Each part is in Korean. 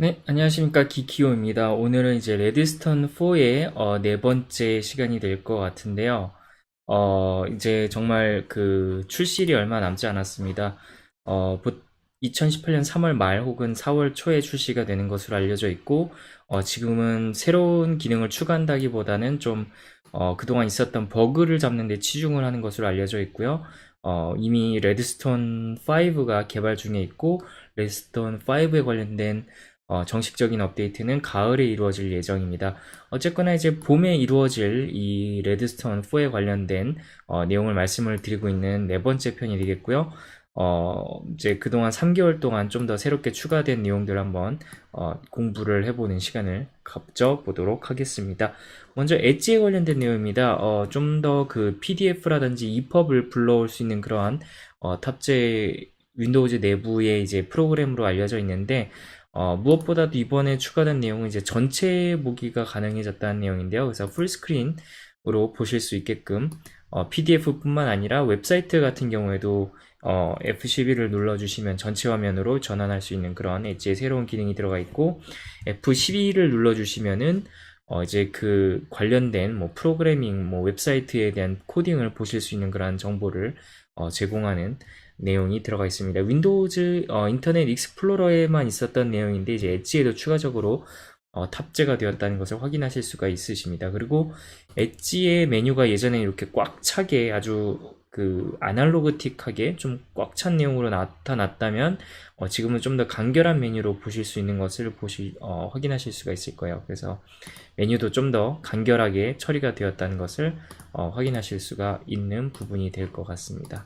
네, 안녕하십니까. 기키오입니다. 오늘은 이제 레드스톤 4의 네 번째 시간이 될 것 같은데요. 이제 정말 그 출시일이 얼마 남지 않았습니다. 2018년 3월 말 혹은 4월 초에 출시가 되는 것으로 알려져 있고, 지금은 새로운 기능을 추가한다기보다는 좀, 그동안 있었던 버그를 잡는 데 치중을 하는 것으로 알려져 있고요. 이미 레드스톤 5가 개발 중에 있고, 레드스톤 5에 관련된 정식적인 업데이트는 가을에 이루어질 예정입니다. 어쨌거나 이제 봄에 이루어질 이 레드스톤 4에 관련된 내용을 말씀을 드리고 있는 네 번째 편이 되겠고요. 이제 그동안 3개월 동안 좀 더 새롭게 추가된 내용들 한번 공부를 해보는 시간을 가져보도록 하겠습니다. 먼저 엣지에 관련된 내용입니다. 좀 더 그 PDF라든지 EPUB을 불러올 수 있는 그러한 탑재 윈도우즈 내부의 이제 프로그램으로 알려져 있는데 무엇보다도 이번에 추가된 내용은 이제 전체 보기가 가능해졌다는 내용인데요. 그래서 풀스크린으로 보실 수 있게끔 PDF뿐만 아니라 웹사이트 같은 경우에도 F12를 눌러주시면 전체 화면으로 전환할 수 있는 그런 엣지의 새로운 기능이 들어가 있고, F12를 눌러주시면은 이제 그 관련된 뭐 프로그래밍, 뭐 웹사이트에 대한 코딩을 보실 수 있는 그런 정보를 제공하는 내용이 들어가 있습니다. 윈도우즈 인터넷 익스플로러에만 있었던 내용인데 이제 엣지에도 추가적으로 탑재가 되었다는 것을 확인하실 수가 있으십니다. 그리고 엣지의 메뉴가 예전에 이렇게 꽉 차게 아주 그 아날로그틱하게 좀 꽉 찬 내용으로 나타났다면 지금은 좀 더 간결한 메뉴로 보실 수 있는 것을 확인하실 수가 있을 거예요. 그래서 메뉴도 좀 더 간결하게 처리가 되었다는 것을 확인하실 수가 있는 부분이 될 것 같습니다.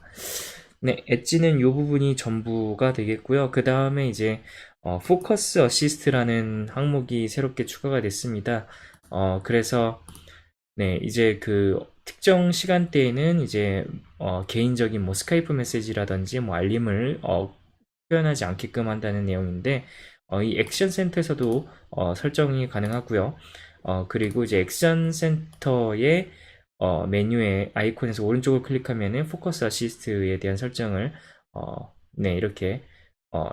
네, 엣지는 이 부분이 전부가 되겠고요. 그 다음에 이제 포커스 어시스트라는 항목이 새롭게 추가가 됐습니다. 그래서 네, 이제 그 특정 시간대에는 이제 개인적인 뭐 스카이프 메시지라든지 뭐 알림을 표현하지 않게끔 한다는 내용인데, 이 액션 센터에서도 설정이 가능하고요. 그리고 이제 액션 센터의 메뉴의 아이콘에서 오른쪽을 클릭하면은 포커스 어시스트에 대한 설정을 네, 이렇게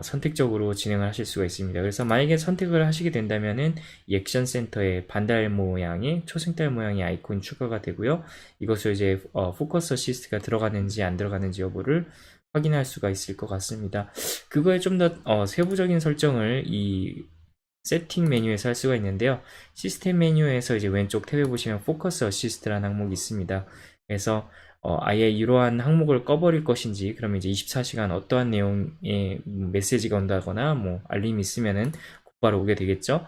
선택적으로 진행을 하실 수가 있습니다. 그래서 만약에 선택을 하시게 된다면은 이 액션 센터에 반달 모양의 초승달 모양의 아이콘 추가가 되고요. 이것을 이제 포커스 어시스트가 들어가는지 안 들어가는지 여부를 확인할 수가 있을 것 같습니다. 그거에 좀 더 세부적인 설정을 이 세팅 메뉴에서 할 수가 있는데요. 시스템 메뉴에서 이제 왼쪽 탭에 보시면 포커스 어시스트라는 항목이 있습니다. 그래서 아예 이러한 항목을 꺼버릴 것인지, 그러면 이제 24시간 어떠한 내용의 메시지가 온다거나 뭐 알림이 있으면은 곧바로 오게 되겠죠.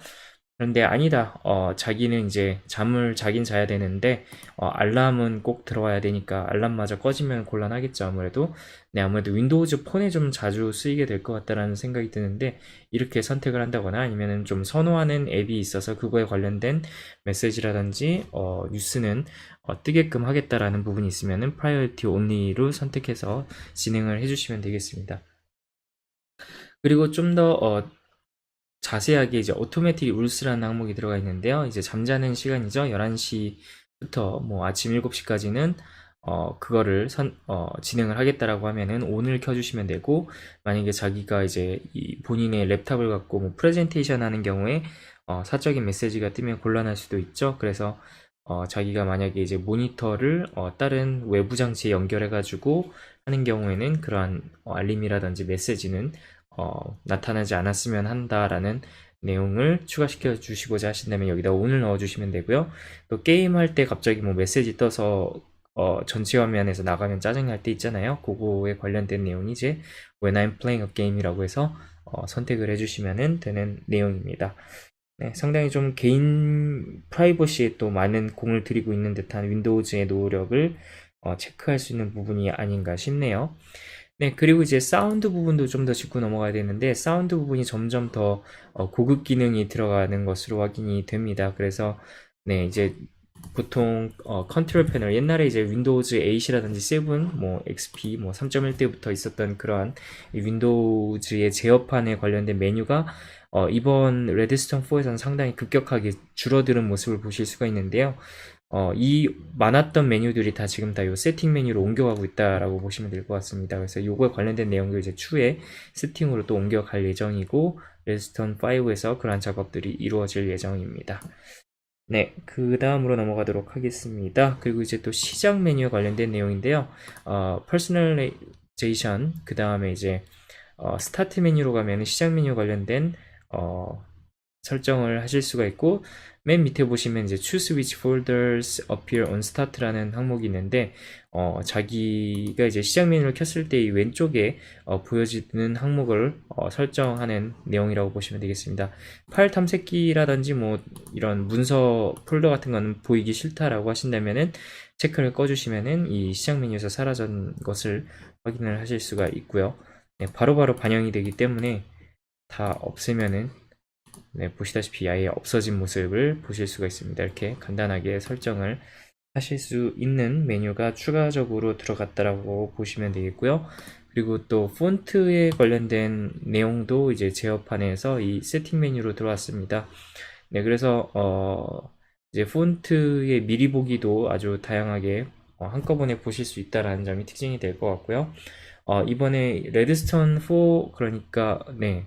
그런데 아니다. 자기는 이제 잠을 자긴 자야 되는데 알람은 꼭 들어와야 되니까 알람마저 꺼지면 곤란하겠죠. 아무래도 네, 아무래도 윈도우즈 폰에 좀 자주 쓰이게 될 것 같다라는 생각이 드는데, 이렇게 선택을 한다거나 아니면은 좀 선호하는 앱이 있어서 그거에 관련된 메시지라든지 뉴스는 뜨게끔 하겠다라는 부분이 있으면은 프라이어티 온리로 선택해서 진행을 해주시면 되겠습니다. 그리고 좀더 자세하게 이제 오토매틱 룰스라는 항목이 들어가 있는데요. 이제 잠자는 시간이죠. 11시부터 뭐 아침 7시까지는 그거를 진행을 하겠다라고 하면은 ON을 켜주시면 되고, 만약에 자기가 이제 본인의 랩탑을 갖고 뭐 프레젠테이션 하는 경우에 사적인 메시지가 뜨면 곤란할 수도 있죠. 그래서 자기가 만약에 이제 모니터를 다른 외부 장치에 연결해 가지고 하는 경우에는 그러한 알림이라든지 메시지는 나타나지 않았으면 한다라는 내용을 추가시켜 주시고자 하신다면 여기다 ON을 넣어 주시면 되고요. 또 게임할 때 갑자기 뭐 메시지 떠서 전체 화면에서 나가면 짜증날 때 있잖아요. 그거에 관련된 내용이 이제 When I'm playing a game이라고 해서 선택을 해주시면 되는 내용입니다. 네, 상당히 좀 개인 프라이버시에 또 많은 공을 들이고 있는 듯한 윈도우즈의 노력을 체크할 수 있는 부분이 아닌가 싶네요. 네, 그리고 이제 사운드 부분도 좀 더 짚고 넘어가야 되는데, 사운드 부분이 점점 더 고급 기능이 들어가는 것으로 확인이 됩니다. 그래서 네, 이제 보통 컨트롤 패널, 옛날에 이제 윈도우즈 8이라든지 7, 뭐 XP, 뭐 3.1 때부터 있었던 그러한 윈도우즈의 제어판에 관련된 메뉴가 이번 레드스톤 4에서는 상당히 급격하게 줄어드는 모습을 보실 수가 있는데요. 이 많았던 메뉴들이 다 지금 다 요 세팅 메뉴로 옮겨가고 있다라고 보시면 될 것 같습니다. 그래서 요거에 관련된 내용도 이제 추후에 세팅으로 또 옮겨갈 예정이고, 레드스톤 5에서 그러한 작업들이 이루어질 예정입니다. 네, 그 다음으로 넘어가도록 하겠습니다. 그리고 이제 또 시작 메뉴에 관련된 내용인데요. 퍼스널레이제이션, 그 다음에 이제 스타트 메뉴로 가면 시작 메뉴 관련된 설정을 하실 수가 있고, 맨 밑에 보시면 이제 choose which folders appear on start라는 항목이 있는데, 자기가 이제 시작 메뉴를 켰을 때 이 왼쪽에 보여지는 항목을 설정하는 내용이라고 보시면 되겠습니다. 파일 탐색기라든지 뭐 이런 문서 폴더 같은 거는 보이기 싫다라고 하신다면은 체크를 꺼주시면은 이 시작 메뉴에서 사라진 것을 확인을 하실 수가 있고요. 네, 바로바로 반영이 되기 때문에 다 없으면은 네, 보시다시피 아예 없어진 모습을 보실 수가 있습니다. 이렇게 간단하게 설정을 하실 수 있는 메뉴가 추가적으로 들어갔다라고 보시면 되겠고요. 그리고 또 폰트에 관련된 내용도 이제 제어판에서 이 세팅 메뉴로 들어왔습니다. 네, 그래서 이제 폰트의 미리 보기도 아주 다양하게 한꺼번에 보실 수 있다라는 점이 특징이 될 것 같고요. 이번에 레드스톤 4 그러니까 네,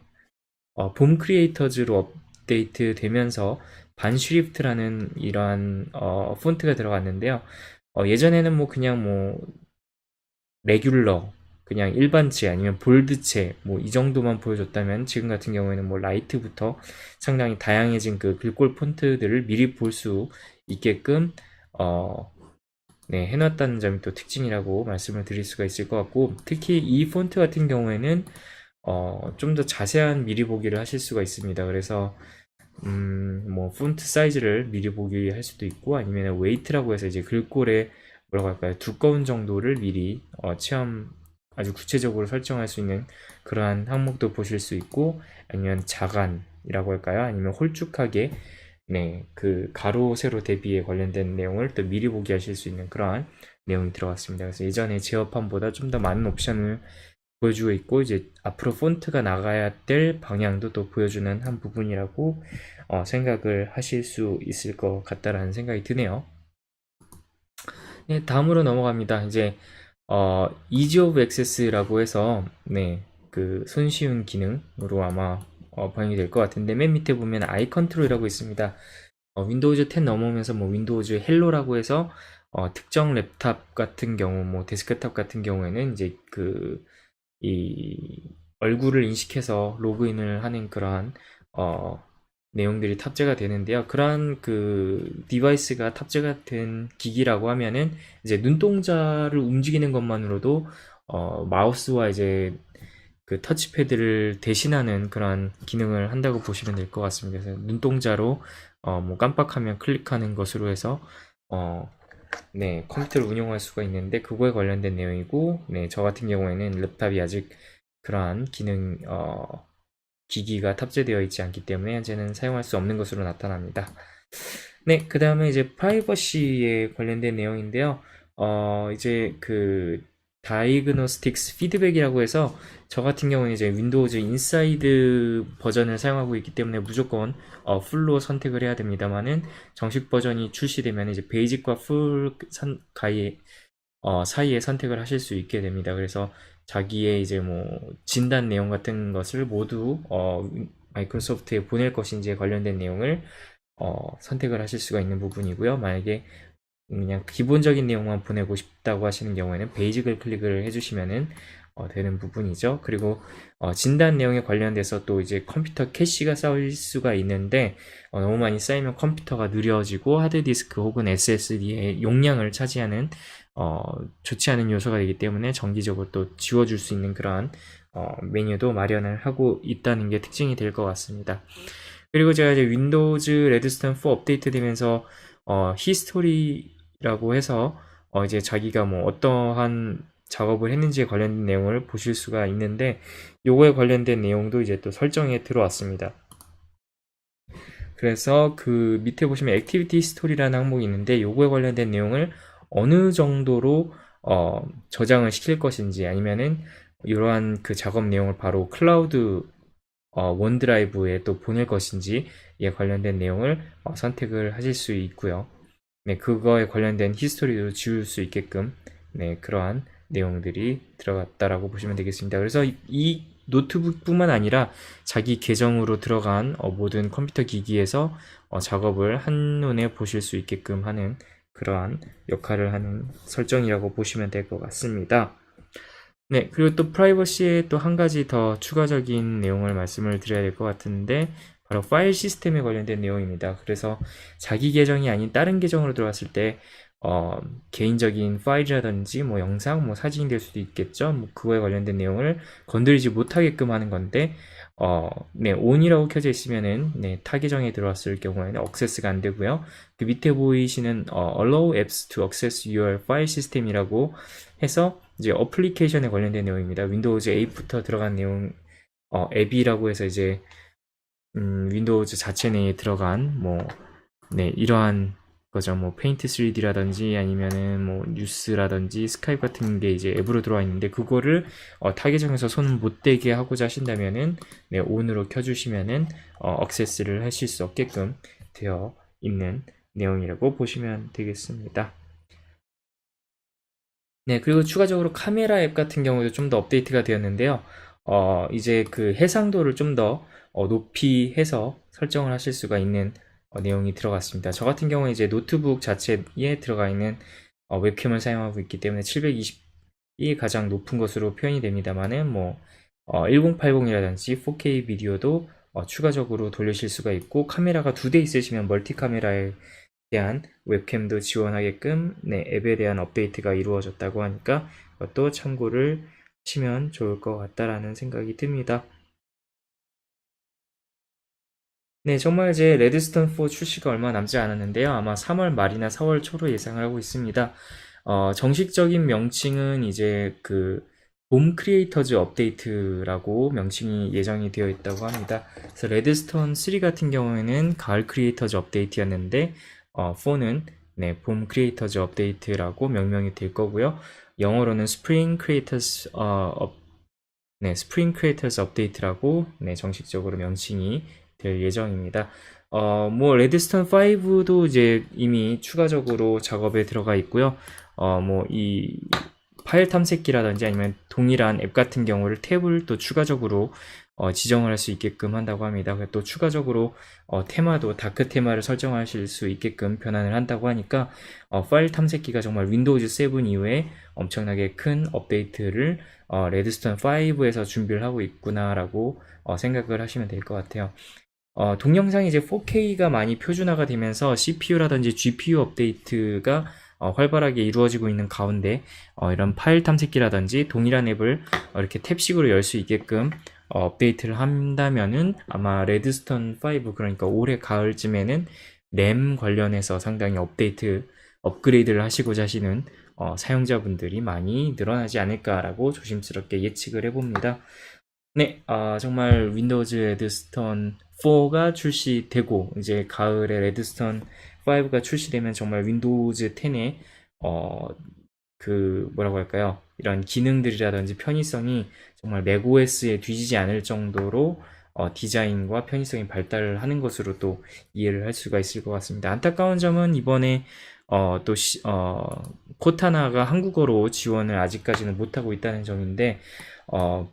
봄 크리에이터즈로 업데이트 되면서 반슈리프트라는 이러한 폰트가 들어갔는데요. 예전에는 뭐 그냥 뭐 레귤러 그냥 일반체 아니면 볼드체 뭐 이 정도만 보여줬다면, 지금 같은 경우에는 뭐 라이트부터 상당히 다양해진 그 글꼴 폰트들을 미리 볼 수 있게끔 네, 해놨다는 점이 또 특징이라고 말씀을 드릴 수가 있을 것 같고, 특히 이 폰트 같은 경우에는 좀 더 자세한 미리 보기를 하실 수가 있습니다. 그래서 뭐 폰트 사이즈를 미리 보기 할 수도 있고, 아니면 웨이트라고 해서 이제 글꼴의 뭐라고 할까요, 두꺼운 정도를 미리 아주 구체적으로 설정할 수 있는 그러한 항목도 보실 수 있고, 아니면 자간이라고 할까요, 아니면 홀쭉하게 네, 그 가로 세로 대비에 관련된 내용을 또 미리 보기 하실 수 있는 그러한 내용이 들어갔습니다. 그래서 예전에 제어판보다 좀 더 많은 옵션을 보여주고 있고, 이제 앞으로 폰트가 나가야 될 방향도 또 보여주는 한 부분이라고 생각을 하실 수 있을 것 같다라는 생각이 드네요. 네, 다음으로 넘어갑니다. 이제 Ease of Access라고 해서 네, 그 손쉬운 기능으로 아마 반영이 될 것 같은데, 맨 밑에 보면 아이 컨트롤이라고 있습니다. 윈도우즈 10 넘어오면서 뭐 윈도우즈 헬로라고 해서 특정 랩탑 같은 경우, 뭐 데스크탑 같은 경우에는 이제 이 얼굴을 인식해서 로그인을 하는 그러한 내용들이 탑재가 되는데요. 그러한 그 디바이스가 탑재가 된 기기라고 하면은 이제 눈동자를 움직이는 것만으로도 마우스와 이제 그 터치패드를 대신하는 그런 기능을 한다고 보시면 될 것 같습니다. 그래서 눈동자로 뭐 깜빡하면 클릭하는 것으로 해서 네, 컴퓨터를 운영할 수가 있는데, 그거에 관련된 내용이고, 네, 저 같은 경우에는 랩탑이 아직 그러한 기능 기기가 탑재되어 있지 않기 때문에 현재는 사용할 수 없는 것으로 나타납니다. 네, 그 다음에 이제 프라이버시에 관련된 내용인데요. 이제 그 다이그노스틱스 피드백이라고 해서, 저 같은 경우는 이제 윈도우즈 인사이드 버전을 사용하고 있기 때문에 무조건 풀로 선택을 해야 됩니다만은, 정식 버전이 출시되면 이제 베이직과 풀 사이에 선택을 하실 수 있게 됩니다. 그래서 자기의 이제 뭐 진단 내용 같은 것을 모두 마이크로소프트에 보낼 것인지에 관련된 내용을 선택을 하실 수가 있는 부분이고요. 만약에 그냥 기본적인 내용만 보내고 싶다고 하시는 경우에는 베이직을 클릭을 해주시면은 되는 부분이죠. 그리고 진단 내용에 관련돼서 또 이제 컴퓨터 캐시가 쌓일 수가 있는데, 너무 많이 쌓이면 컴퓨터가 느려지고 하드디스크 혹은 SSD의 용량을 차지하는 좋지 않은 요소가 되기 때문에 정기적으로 또 지워줄 수 있는 그러한 메뉴도 마련을 하고 있다는 게 특징이 될 것 같습니다. 그리고 제가 이제 윈도우즈 레드스톤 4 업데이트 되면서 히스토리라고 해서 이제 자기가 뭐 어떠한 작업을 했는지에 관련된 내용을 보실 수가 있는데, 요거에 관련된 내용도 이제 또 설정에 들어왔습니다. 그래서 그 밑에 보시면 액티비티 스토리라는 항목이 있는데, 요거에 관련된 내용을 어느 정도로 저장을 시킬 것인지, 아니면은 이러한 그 작업 내용을 바로 클라우드 원드라이브에 또 보낼 것인지에 관련된 내용을 선택을 하실 수 있고요. 네, 그거에 관련된 히스토리도 지울 수 있게끔 네, 그러한 내용들이 들어갔다라고 보시면 되겠습니다. 그래서 이 노트북뿐만 아니라 자기 계정으로 들어간 모든 컴퓨터 기기에서 작업을 한눈에 보실 수 있게끔 하는 그러한 역할을 하는 설정이라고 보시면 될 것 같습니다. 네, 그리고 또 프라이버시에 또 한 가지 더 추가적인 내용을 말씀을 드려야 될 것 같은데 바로 파일 시스템에 관련된 내용입니다. 그래서 자기 계정이 아닌 다른 계정으로 들어왔을 때 개인적인 파일이라든지 뭐 영상, 뭐 사진이 될 수도 있겠죠. 뭐 그거에 관련된 내용을 건드리지 못하게끔 하는 건데 네, ON이라고 켜져 있으면은 네, 타 계정에 들어왔을 경우에는 액세스가 안 되고요. 그 밑에 보이시는 Allow apps to access your file system이라고 해서 이제 어플리케이션에 관련된 내용입니다. 윈도우즈 8부터 들어간 내용 앱이라고 해서 이제 윈도우즈 자체 내에 들어간 뭐 네, 이러한 거죠. 뭐 페인트 3D라든지 아니면은 뭐 뉴스라든지 스카이프 같은 게 이제 앱으로 들어와 있는데 그거를 타 계정에서 손 못 대게 하고자 하신다면은 네, ON으로 켜주시면은 액세스를 하실 수 없게끔 되어 있는 내용이라고 보시면 되겠습니다. 네, 그리고 추가적으로 카메라 앱 같은 경우도 좀 더 업데이트가 되었는데요. 이제 그 해상도를 좀 더 높이 해서 설정을 하실 수가 있는 내용이 들어갔습니다. 저 같은 경우에 이제 노트북 자체에 들어가 있는 웹캠을 사용하고 있기 때문에 720이 가장 높은 것으로 표현이 됩니다만은 뭐 1080이라든지 4K 비디오도 추가적으로 돌리실 수가 있고 카메라가 2대 있으시면 멀티 카메라에 대한 웹캠도 지원하게끔 네, 앱에 대한 업데이트가 이루어졌다고 하니까 그것도 참고를 하시면 좋을 것 같다라는 생각이 듭니다. 네, 정말 이제 레드스톤 4 출시가 얼마 남지 않았는데요. 아마 3월 말이나 4월 초로 예상을 하고 있습니다. 정식적인 명칭은 이제 봄 크리에이터즈 업데이트라고 명칭이 예정이 되어 있다고 합니다. 그래서 레드스톤 3 같은 경우에는 가을 크리에이터즈 업데이트였는데 4는 네, 봄 크리에이터즈 업데이트라고 명명이 될 거고요. 영어로는 스프링 크리에이터즈 네, 스프링 크리에이터즈 업데이트라고 네, 정식적으로 명칭이 될 예정입니다. 뭐 레드스톤 5도 이제 이미 추가적으로 작업에 들어가 있고요. 뭐 이 파일 탐색기라든지 아니면 동일한 앱 같은 경우를 탭을 또 추가적으로 지정을 할 수 있게끔 한다고 합니다. 그리고 또 추가적으로 테마도 다크 테마를 설정하실 수 있게끔 변환을 한다고 하니까 파일 탐색기가 정말 윈도우즈 7 이후에 엄청나게 큰 업데이트를 레드스톤 5에서 준비를 하고 있구나라고 생각을 하시면 될 것 같아요. 동영상이 이제 4K가 많이 표준화가 되면서 CPU라든지 GPU 업데이트가 활발하게 이루어지고 있는 가운데 이런 파일 탐색기라든지 동일한 앱을 이렇게 탭식으로 열 수 있게끔 업데이트를 한다면은 아마 레드스톤 5 그러니까 올해 가을쯤에는 램 관련해서 상당히 업그레이드를 하시고자 하시는 사용자분들이 많이 늘어나지 않을까라고 조심스럽게 예측을 해봅니다. 네, 정말 윈도우즈 레드스톤 4가 출시되고 이제 가을에 레드스톤 5가 출시되면 정말 윈도우즈 10의 뭐라고 할까요? 이런 기능들이라든지 편의성이 정말 맥OS에 뒤지지 않을 정도로 디자인과 편의성이 발달을 하는 것으로 또 이해를 할 수가 있을 것 같습니다. 안타까운 점은 이번에 코타나가 한국어로 지원을 아직까지는 못하고 있다는 점인데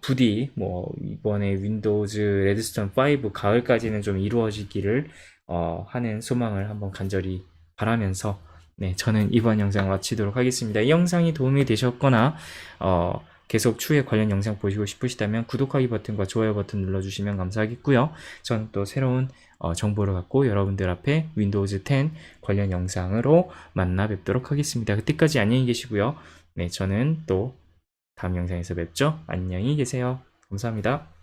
부디 뭐 이번에 윈도우즈 레드스톤 5 가을까지는 좀 이루어지기를 하는 소망을 한번 간절히 바라면서 네, 저는 이번 영상 마치도록 하겠습니다. 이 영상이 도움이 되셨거나 계속 추후에 관련 영상 보시고 싶으시다면 구독하기 버튼과 좋아요 버튼 눌러주시면 감사하겠고요. 저는 또 새로운 정보를 갖고 여러분들 앞에 윈도우즈 10 관련 영상으로 만나 뵙도록 하겠습니다. 그때까지 안녕히 계시고요. 네, 저는 또 다음 영상에서 뵙죠. 안녕히 계세요. 감사합니다.